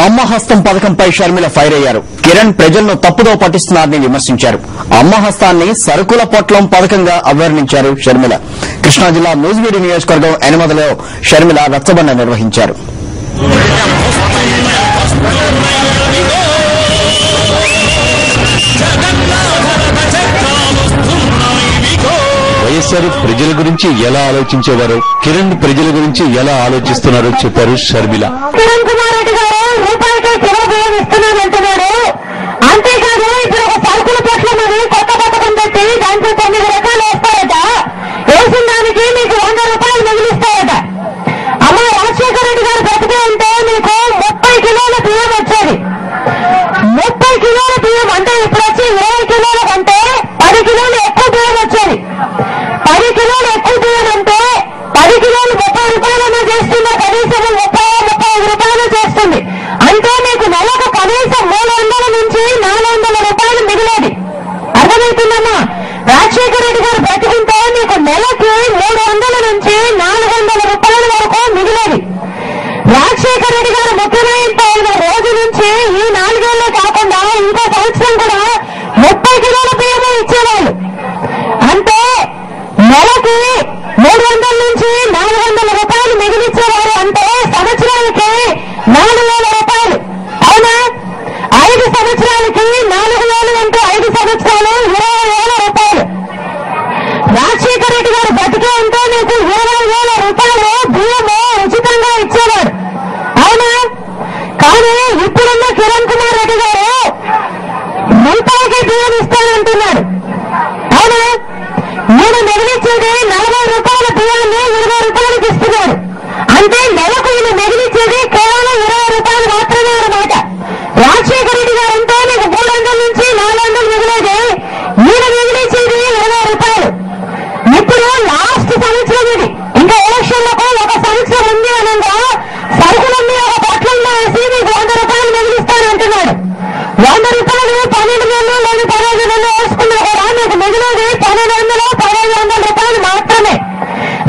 అమ్మ హస్తం పథకంపై షర్మిల ఫైర్ అయ్యారు. కిరణ్ ప్రజలను తప్పుదో పట్టిస్తున్నారని విమర్శించారు. అమ్మ హస్తాన్ని సరుకుల పొట్లం పథకంగా అభివర్ణించారు షర్మిల. కృష్ణా జిల్లా నూజివీడు నియోజకవర్గం ఎనిమదలో షర్మిల రచ్చబండ నిర్వహించారు. వైఎస్ఆర్ ప్రజల గురించి ఎలా ఆలోచించేవారో, కిరణ్ ప్రజల గురించి ఎలా ఆలోచిస్తున్నారో చెప్పారు షర్మిల. కిరణ్ కుమార్ రెడ్డి గారు రూపాయికే కిలో బియ్యం ఇస్తున్నానంటున్నాడు. అంతేకాదు ఇప్పుడు ఒక సరుకుల పట్ల మరి కొత్త పథకం పెట్టి దాంట్లో 9 రకాలు వేస్తారట. వేసిన దానికి మీకు 100 రూపాయలు మిగిలిస్తారట. అమ్మ రాజశేఖర రెడ్డి గారు బ్రతికే ఉంటే మీకు 30 కిలోల బియ్యం వచ్చేది. 30 కిలోల బియ్యం అంటే ఇప్పుడు వచ్చి 20 కిలోల కంటే 10 కిలోలు ఎక్కువ బియ్యం వచ్చేది. 10 కిలోలు ఎక్కువ బియ్యం అంటే 10 కిలోలు 30 రూపాయలన్నా చేస్తుందా? కనీసం 35 రూపాయలు చేస్తుంది. అంటే మీకు నెలకు కనీసం 300 నుంచి 400 రూపాయలు మిగిలేది. అర్థమవుతుందమ్మా? రాజశేఖర రెడ్డి గారు బ్రతికుంటే మీకు నెలకి 300 నుంచి 400 రూపాయల వరకు మిగిలేది. రాజశేఖర రెడ్డి గారు ముఖ్యమైన రోజు నుంచి ఈ 4 ఏళ్లే కాకుండా ఇంకో సంవత్సరం కూడా 30 కిలోల బియ్యమే ఇచ్చేవాళ్ళు. అంటే నెలకి 300 నుంచి 400 రూపాయలు మిగిలిచ్చేవారు. అంటే సంవత్సరానికి 4,000 రూపాయలు. అవునా? 5 సంవత్సరాలకి 4,000 అంటే 5 సంవత్సరాలు 20,000 రూపాయలు. రాజశేఖర రెడ్డి గారు బతికే ఉంటే మీకు 20,000 రూపాయలు బియ్యము ఉచితంగా ఇచ్చేవాడు. అవునా? కానీ ఇప్పుడున్న కిరణ్ కుమార్ రెడ్డి గారు రూపాయికి బియ్యం ఇస్తానంటున్నాడు. అవునా? మీరు మిగిలిచ్చేది 40 రూపాయల బియ్యాన్ని 20 రూపాయలకి ఇస్తున్నాడు. అంటే నెలకు ఈయన మిగిలిచ్చేది కేవలం 20 రూపాయలు మాత్రమే అన్నమాట. రాజశేఖర రెడ్డి గారు అంటే మీకు 300 నుంచి 400 మిగిలేది. ఈయన మిగిలిచ్చేది 20 రూపాయలు. ఇప్పుడు లాస్ట్ సంవత్సరం ఇది. ఇంకా ఎలక్షన్లకు 1 సంవత్సరం ఉంది అనగా సరుకులన్నీ ఒక పొట్లంలో వేసి మీకు 100 రూపాయలు మిగిలిస్తానంటున్నాడు. 100 రూపాయలు 12 నెలలు లేదా 15 నెలలు వేసుకున్నా కూడా మీకు మిగిలేది 1,200-1,500 రూపాయలు మాత్రమే.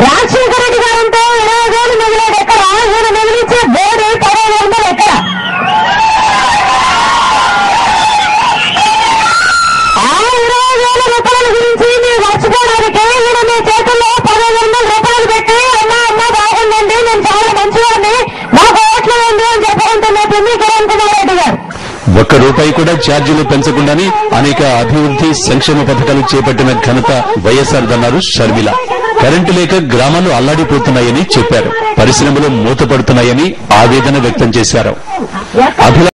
రాజశేఖర రెడ్డి గారు అంటే 20,000 మిగిలేదు ఎక్కడ? ఈయన మిగిలిచ్చే బోర్డు 1,500 ఎక్కడ? ఆ 20,000 రూపాయల గురించి మీరు మర్చిపోవడానికి ఈయన మీ చేతుల్లో 1,500 రూపాయలు పెట్టి అమ్మ బాగుందండి, నేను చాలా మంచివాడిని, మాకు ఓట్లు ఉంది అని చెప్పుకుంటున్నట్టుంది కిరణ్ కుమార్ రెడ్డి గారు. ఒక్క రూపాయి కూడా ఛార్జీలు పెంచకుండానే అనేక అభివృద్ధి సంక్షేమ పథకాలు చేపట్టిన ఘనత వైఎస్ఆర్దన్నారు షర్మిల. కరెంటు లేక గ్రామాలు అల్లాడిపోతున్నాయని చెప్పారు. పరిశ్రమలు మూతపడుతున్నాయని ఆవేదన వ్యక్తం చేశారు.